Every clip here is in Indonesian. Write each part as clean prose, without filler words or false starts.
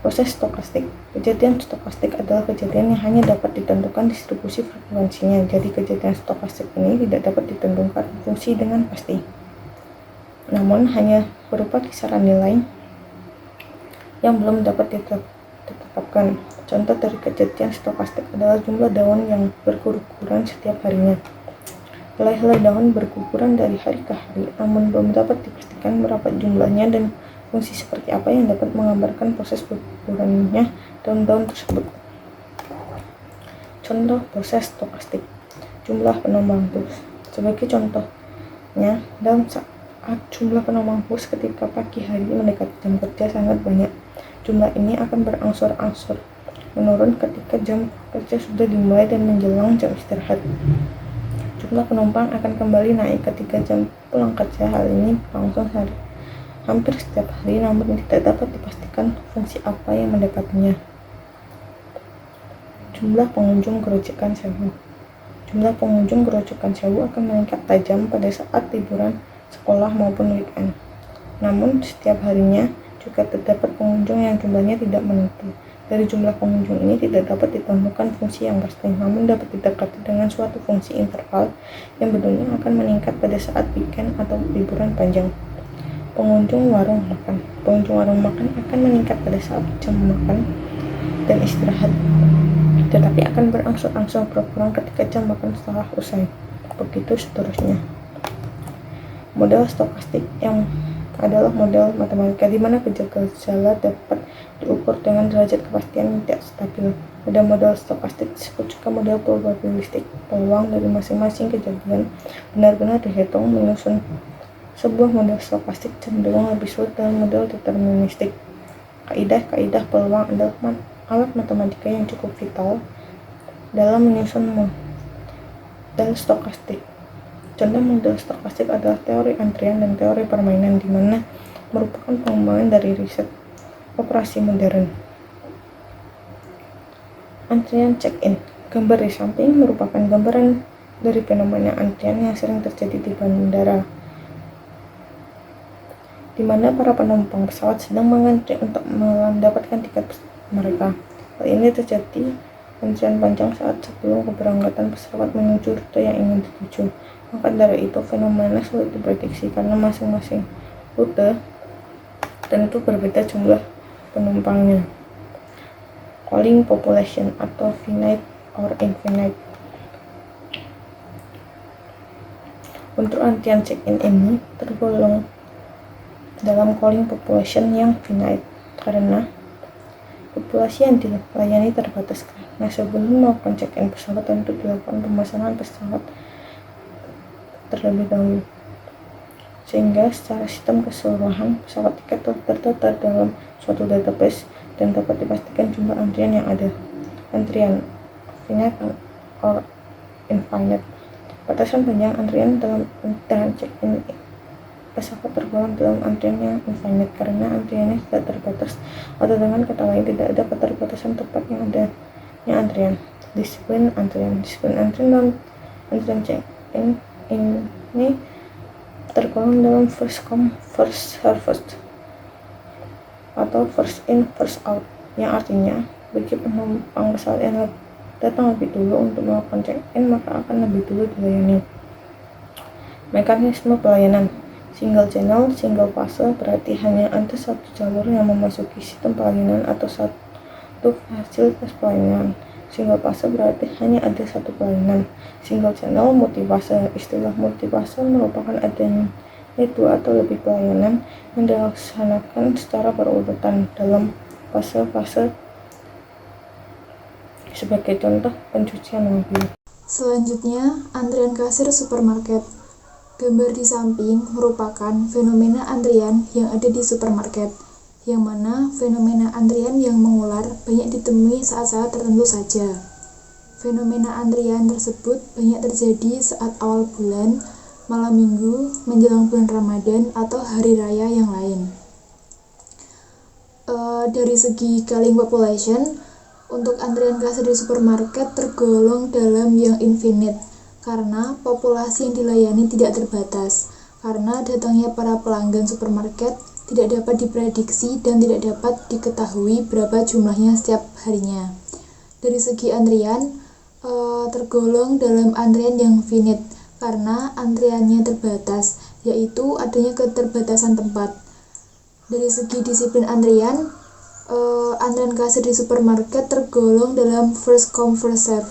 Proses stokastik. Kejadian stokastik adalah kejadian yang hanya dapat ditentukan distribusi frekuensinya. Jadi kejadian stokastik ini tidak dapat ditentukan fungsi dengan pasti, namun hanya berupa kisaran nilai yang belum dapat ditetapkan. Contoh dari kejadian stokastik adalah jumlah daun yang berguguran setiap harinya. Helai-helai daun berguguran dari hari ke hari, namun belum dapat dipastikan berapa jumlahnya dan fungsi seperti apa yang dapat menggambarkan proses bergugurannya daun-daun tersebut. Contoh proses stokastik. Jumlah penumpang bus. Sebagai contohnya, dalam saat jumlah penumpang bus ketika pagi hari mendekati jam kerja sangat banyak, jumlah ini akan berangsur-angsur menurun ketika jam kerja sudah dimulai dan menjelang jam istirahat. Jumlah penumpang akan kembali naik ketika jam pulang kerja. Hal ini berlangsung hampir setiap hari, namun tidak dapat dipastikan fungsi apa yang mendekatinya. Jumlah pengunjung Grojogan Sewu. Jumlah pengunjung Grojogan Sewu akan meningkat tajam pada saat liburan sekolah maupun weekend. Namun setiap harinya juga terdapat pengunjung yang jumlahnya tidak menentu. Dari jumlah pengunjung ini tidak dapat ditentukan fungsi yang pasti, namun dapat didekati dengan suatu fungsi interval yang bentuknya akan meningkat pada saat weekend atau liburan panjang. Pengunjung warung makan. Pengunjung warung makan akan meningkat pada saat jam makan dan istirahat, tetapi akan berangsur-angsur berkurang ketika jam makan setelah usai. Begitu seterusnya. Model stokastik yang adalah model matematika di mana gejala dapat diukur dengan derajat kepastian yang tidak stabil. Pada model stokastik disebut juga model probabilistik. Peluang dari masing-masing kejadian benar-benar dihitung. Menyusun sebuah model stokastik cenderung lebih sulit dalam model deterministik. Kaidah-kaidah peluang adalah alat matematika yang cukup vital dalam menyusun model stokastik. Contoh model stokastik adalah teori antrian dan teori permainan, di mana merupakan pengembangan dari riset operasi modern. Antrian check-in. Gambar di samping merupakan gambaran dari fenomena antrian yang sering terjadi di bandara, di mana para penumpang pesawat sedang mengantri untuk mendapatkan tiket mereka. Hal ini terjadi antrian panjang saat sebelum keberangkatan pesawat menuju rute yang ingin dituju. Maka dari itu fenomena sulit diprediksi karena masing-masing rute tentu berbeda jumlah penumpangnya. Calling population atau finite or infinite. Untuk antrian check-in ini tergolong dalam calling population yang finite karena populasi yang dilayani terbatas. Nah, sebelum melakukan check-in pesawat tentu dilakukan pemesanan pesawat terlebih dahulu, sehingga secara sistem keseluruhan pesawat tiket terdaftar dalam suatu database dan dapat dipastikan jumlah antrian yang ada. Antrian finite or infinite. Batasan panjang antrian dalam antrian check-in pesawat tergolong dalam antrian yang infinite karena antriannya tidak terbatas, atau dengan kata lain tidak ada keterbatasan tempat yang adanya antrian. Disiplin antrian dalam antrian check-in ini tergolong dalam first come first served atau first in first out, yang artinya bagi penumpang pesawat yang datang lebih dulu untuk melakukan check-in maka akan lebih dulu dilayani. Mekanisme pelayanan. Single channel, single fase berarti hanya ada satu jalur yang memasuki sistem pelayanan atau satu fasilitas pelayanan. Single fase berarti hanya ada satu pelayanan. Single channel, multifase. Istilah multifase merupakan adanya dua atau lebih pelayanan yang dilaksanakan secara berurutan dalam fase-fase. Sebagai contoh, pencucian mobil. Selanjutnya, antrian kasir supermarket. Gambar di samping merupakan fenomena antrian yang ada di supermarket, yang mana fenomena antrian yang mengular banyak ditemui saat-saat tertentu saja. Fenomena antrian tersebut banyak terjadi saat awal bulan, malam minggu, menjelang bulan Ramadan, atau hari raya yang lain. Dari segi calling population, untuk antrian kasir di supermarket tergolong dalam yang infinite, karena populasi yang dilayani tidak terbatas, karena datangnya para pelanggan supermarket tidak dapat diprediksi dan tidak dapat diketahui berapa jumlahnya setiap harinya. Dari segi antrian, tergolong dalam antrian yang finite karena antriannya terbatas, yaitu adanya keterbatasan tempat. Dari segi disiplin antrian, antrian kasir di supermarket tergolong dalam first come first serve,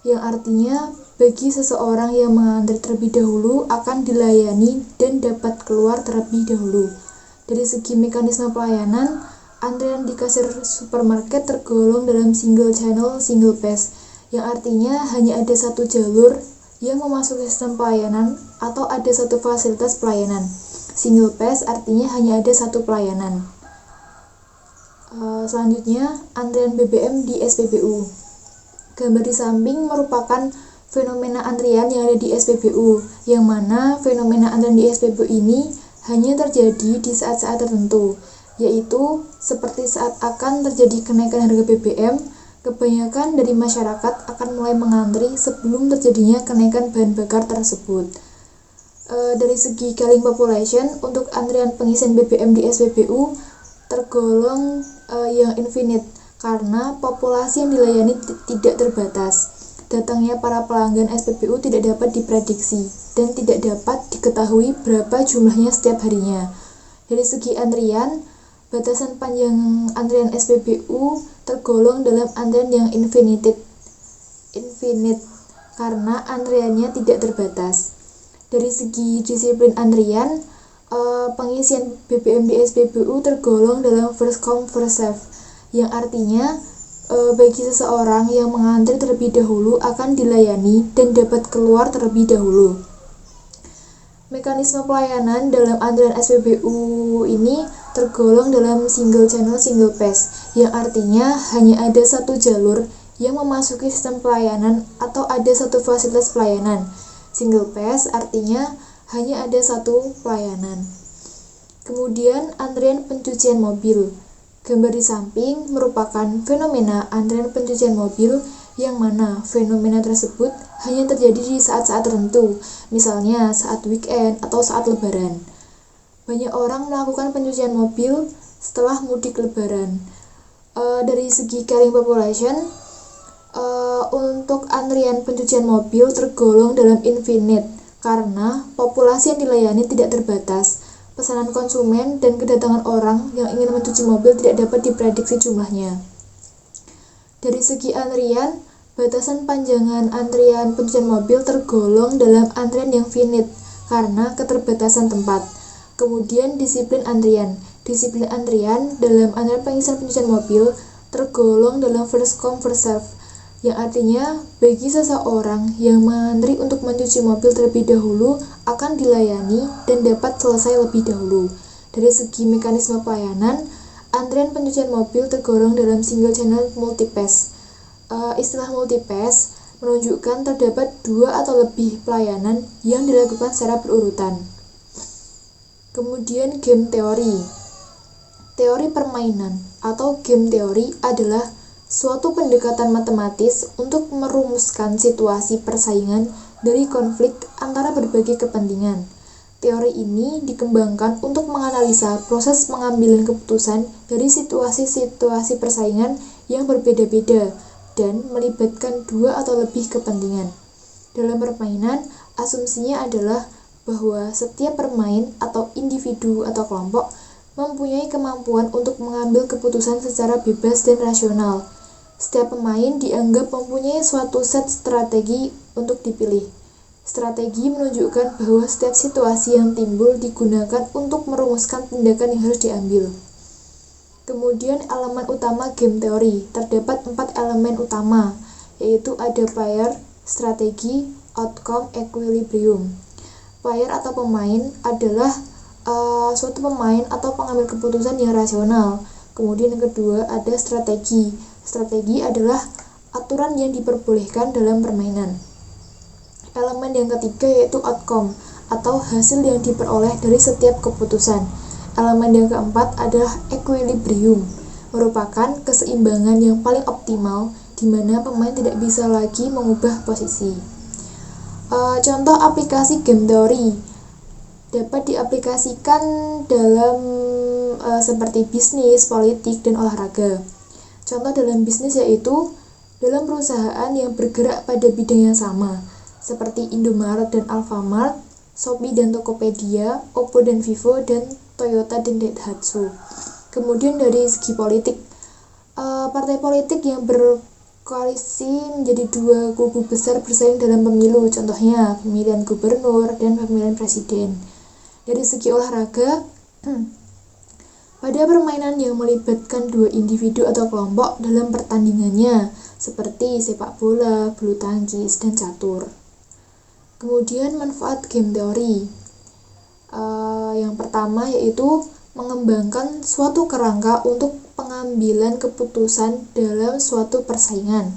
yang artinya bagi seseorang yang mengantri terlebih dahulu akan dilayani dan dapat keluar terlebih dahulu. Dari segi mekanisme pelayanan, antrian di kasir supermarket tergolong dalam single channel single pass, yang artinya hanya ada satu jalur yang memasuki sistem pelayanan atau ada satu fasilitas pelayanan. Single pass artinya hanya ada satu pelayanan. Selanjutnya, antrian BBM di SPBU. Gambar di samping merupakan fenomena antrian yang ada di SPBU, yang mana fenomena antrian di SPBU ini hanya terjadi di saat-saat tertentu, yaitu seperti saat akan terjadi kenaikan harga BBM, kebanyakan dari masyarakat akan mulai mengantri sebelum terjadinya kenaikan bahan bakar tersebut. Dari segi calling population, untuk antrian pengisian BBM di SPBU tergolong yang infinite karena populasi yang dilayani tidak terbatas. Datangnya para pelanggan SPBU tidak dapat diprediksi dan tidak dapat diketahui berapa jumlahnya setiap harinya. Dari segi antrian, batasan panjang antrian SPBU tergolong dalam antrian yang infinite karena antriannya tidak terbatas. Dari segi disiplin antrian, pengisian BBM di SPBU tergolong dalam first come first serve, yang artinya bagi seseorang yang mengantri terlebih dahulu akan dilayani dan dapat keluar terlebih dahulu. Mekanisme pelayanan dalam antrian SPBU ini tergolong dalam single channel single pass, yang artinya hanya ada satu jalur yang memasuki sistem pelayanan atau ada satu fasilitas pelayanan. Single pass artinya hanya ada satu pelayanan. Kemudian antrian pencucian mobil. Gambar di samping merupakan fenomena antrian pencucian mobil, yang mana fenomena tersebut hanya terjadi di saat-saat tertentu, misalnya saat weekend atau saat lebaran. Banyak orang melakukan pencucian mobil setelah mudik lebaran. Dari segi carrying population, untuk antrian pencucian mobil tergolong dalam infinite karena populasi yang dilayani tidak terbatas. Pesanan konsumen dan kedatangan orang yang ingin mencuci mobil tidak dapat diprediksi jumlahnya. Dari segi antrian, batasan panjangan antrian pencucian mobil tergolong dalam antrian yang finite karena keterbatasan tempat. Kemudian disiplin antrian. Disiplin antrian dalam antrian pengisian pencucian mobil tergolong dalam first come first serve, yang artinya bagi seseorang yang mengantri untuk mencuci mobil terlebih dahulu akan dilayani dan dapat selesai lebih dahulu. Dari segi mekanisme pelayanan, antrian pencucian mobil tergolong dalam single channel multipass. Istilah multipass menunjukkan terdapat dua atau lebih pelayanan yang dilakukan secara berurutan. Kemudian game teori. Teori permainan atau game teori adalah suatu pendekatan matematis untuk merumuskan situasi persaingan dari konflik antara berbagai kepentingan. Teori ini dikembangkan untuk menganalisa proses pengambilan keputusan dari situasi-situasi persaingan yang berbeda-beda dan melibatkan dua atau lebih kepentingan. Dalam permainan, asumsinya adalah bahwa setiap pemain atau individu atau kelompok mempunyai kemampuan untuk mengambil keputusan secara bebas dan rasional. Setiap pemain dianggap mempunyai suatu set strategi untuk dipilih. Strategi menunjukkan bahwa setiap situasi yang timbul digunakan untuk merumuskan tindakan yang harus diambil. Kemudian elemen utama game teori. Terdapat 4 elemen utama, yaitu ada player, strategi, outcome, equilibrium. Player atau pemain adalah suatu pemain atau pengambil keputusan yang rasional. Kemudian yang kedua ada strategi. Strategi adalah aturan yang diperbolehkan dalam permainan. Elemen yang ketiga yaitu outcome atau hasil yang diperoleh dari setiap keputusan. Elemen yang keempat adalah equilibrium, merupakan keseimbangan yang paling optimal di mana pemain tidak bisa lagi mengubah posisi. Contoh aplikasi game teori. dapat diaplikasikan dalam seperti bisnis, politik, dan olahraga. Contoh dalam bisnis yaitu dalam perusahaan yang bergerak pada bidang yang sama, seperti Indomaret dan Alfamart, Shopee dan Tokopedia, Oppo dan Vivo, dan Toyota dan Daihatsu. Kemudian dari segi politik, partai politik yang berkoalisi menjadi dua kubu besar bersaing dalam pemilu, contohnya pemilihan gubernur dan pemilihan presiden. Dari segi olahraga, pada permainan yang melibatkan dua individu atau kelompok dalam pertandingannya, seperti sepak bola, bulu tangkis, dan catur. Kemudian manfaat game teori. Yang pertama yaitu mengembangkan suatu kerangka untuk pengambilan keputusan dalam suatu persaingan.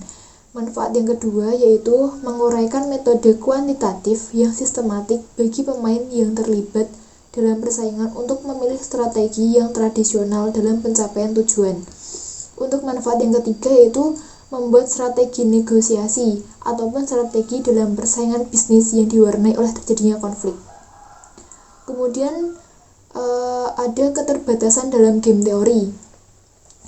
Manfaat yang kedua yaitu menguraikan metode kuantitatif yang sistematik bagi pemain yang terlibat dalam persaingan untuk memilih strategi yang tradisional dalam pencapaian tujuan. Untuk manfaat yang ketiga yaitu membuat strategi negosiasi ataupun strategi dalam persaingan bisnis yang diwarnai oleh terjadinya konflik. Kemudian ada keterbatasan dalam game teori.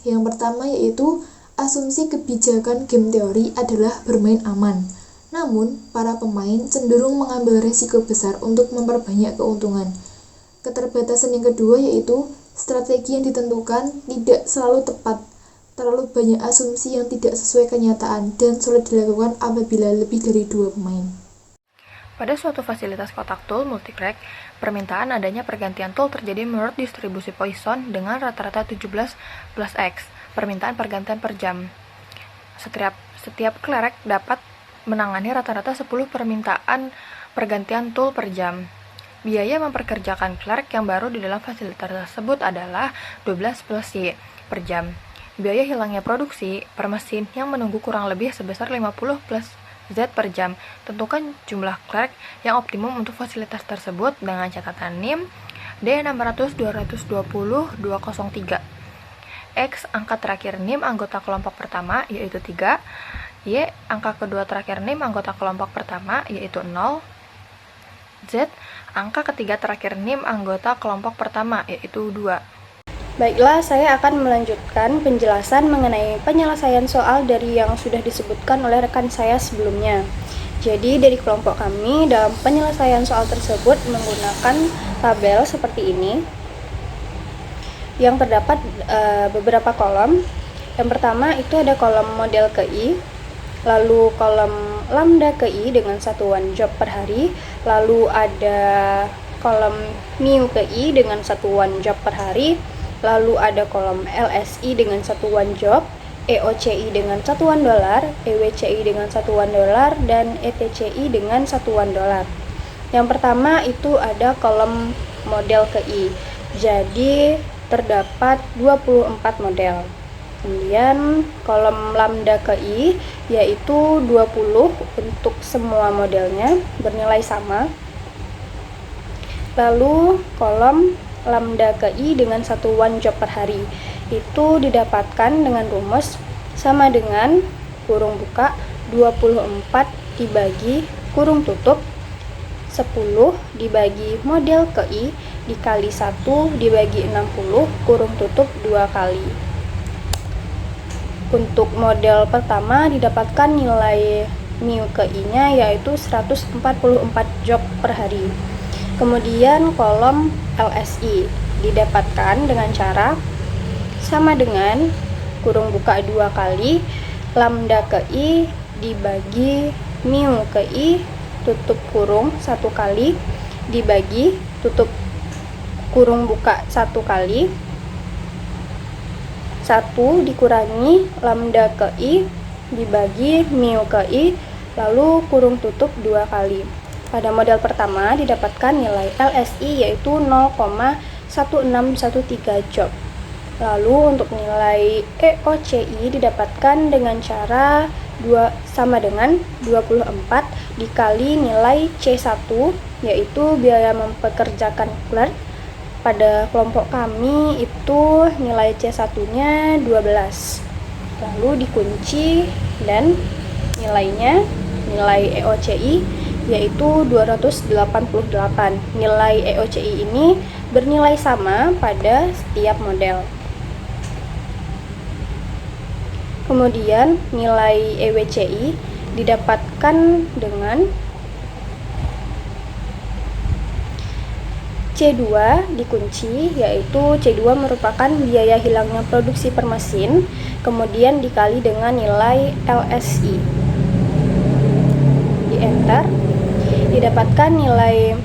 Yang pertama yaitu asumsi kebijakan game teori adalah bermain aman. Namun, para pemain cenderung mengambil resiko besar untuk memperbanyak keuntungan. Keterbatasan yang kedua yaitu strategi yang ditentukan tidak selalu tepat. Terlalu banyak asumsi yang tidak sesuai kenyataan dan sulit dilakukan apabila lebih dari dua pemain. Pada suatu fasilitas kotak tool multi-crack, permintaan adanya pergantian tool terjadi menurut distribusi Poisson dengan rata-rata 17 plus X, permintaan pergantian per jam. Setiap clerk dapat menangani rata-rata 10 permintaan pergantian tool per jam. Biaya memperkerjakan clerk yang baru di dalam fasilitas tersebut adalah 12 plus Y per jam. Biaya hilangnya produksi per mesin yang menunggu kurang lebih sebesar 50 plus Z per jam. Tentukan jumlah clerk yang optimum untuk fasilitas tersebut dengan catatan NIM D600-220-203. X angka terakhir NIM anggota kelompok pertama yaitu 3, Y angka kedua terakhir NIM anggota kelompok pertama yaitu 0, Z angka ketiga terakhir NIM anggota kelompok pertama yaitu 2. Baiklah, saya akan melanjutkan penjelasan mengenai penyelesaian soal dari yang sudah disebutkan oleh rekan saya sebelumnya. Jadi, dari kelompok kami dalam penyelesaian soal tersebut menggunakan tabel seperti ini yang terdapat beberapa kolom. Yang pertama itu ada kolom model KI, lalu kolom lambda KI dengan satuan job per hari, lalu ada kolom mu KI dengan satuan job per hari, lalu ada kolom LSI dengan satuan job, EOCI dengan satuan dolar, EWCI dengan satuan dolar, dan ETCI dengan satuan dolar. Yang pertama itu ada kolom model KI. Jadi terdapat 24 model. Kemudian kolom lambda KI yaitu 20 untuk semua modelnya bernilai sama. Lalu kolom lambda KI dengan satuan job per hari itu didapatkan dengan rumus sama dengan kurung buka 24 dibagi kurung tutup 10 dibagi model KI dikali 1 dibagi 60 kurung tutup 2 kali. Untuk model pertama didapatkan nilai mu KI-nya yaitu 144 job per hari. Kemudian kolom LSI didapatkan dengan cara sama dengan kurung buka 2 kali lambda KI dibagi mu KI tutup kurung 1 kali dibagi tutup kurung buka 1 kali 1 dikurangi lambda KI dibagi mu KI lalu kurung tutup 2 kali. Pada model pertama didapatkan nilai LSI yaitu 0,1613 job. Lalu untuk nilai EOCI didapatkan dengan cara sama dengan 24 dikali nilai C1 yaitu biaya mempekerjakan clerk. Pada kelompok kami itu nilai C1-nya 12. Lalu dikunci dan nilai EOCI yaitu 288. Nilai EOCI ini bernilai sama pada setiap model. Kemudian nilai EWCI didapatkan dengan C2 dikunci, yaitu C2 merupakan biaya hilangnya produksi per mesin, kemudian dikali dengan nilai LSI. Di enter, didapatkan nilai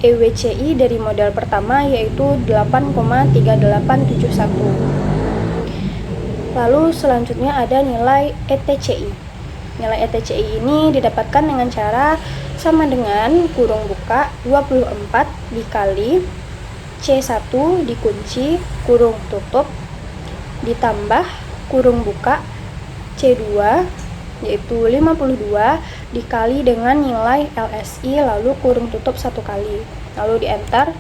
EWCI dari model pertama yaitu 8,3871. Lalu selanjutnya ada nilai ETCI. Nilai ETCI ini didapatkan dengan cara sama dengan kurung buka 24 dikali C1 dikunci kurung tutup ditambah kurung buka C2 yaitu 52 dikali dengan nilai LSI lalu kurung tutup 1 kali. Lalu di enter,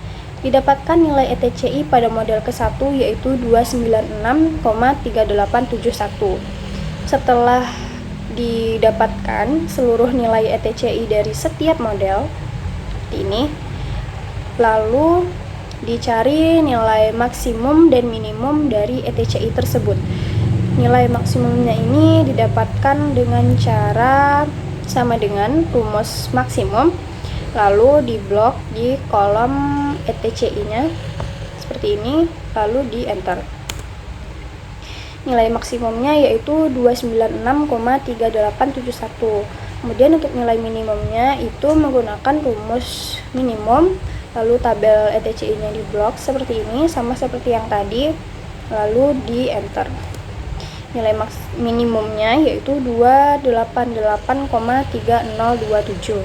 didapatkan nilai ETCI pada model ke-1 yaitu 296,3871. Setelah didapatkan seluruh nilai ETCI dari setiap model seperti ini, lalu dicari nilai maksimum dan minimum dari ETCI tersebut. Nilai maksimumnya ini didapatkan dengan cara sama dengan rumus maksimum, lalu diblok di kolom ETCI-nya seperti ini, lalu di enter. Nilai maksimumnya yaitu 296,3871. Kemudian untuk nilai minimumnya itu menggunakan rumus minimum, lalu tabel ETCI-nya diblok seperti ini, sama seperti yang tadi, lalu di enter. Nilai minimumnya yaitu 288,3027.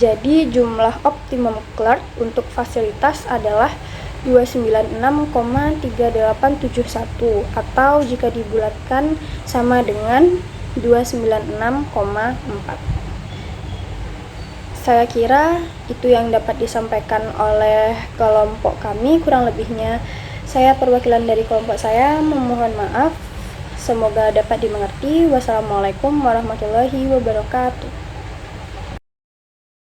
Jadi jumlah optimum clerk untuk fasilitas adalah 296,3871 atau jika dibulatkan sama dengan 296,4. Saya kira itu yang dapat disampaikan oleh kelompok kami. Kurang lebihnya saya perwakilan dari kelompok saya memohon maaf. Semoga dapat dimengerti. Wassalamualaikum warahmatullahi wabarakatuh.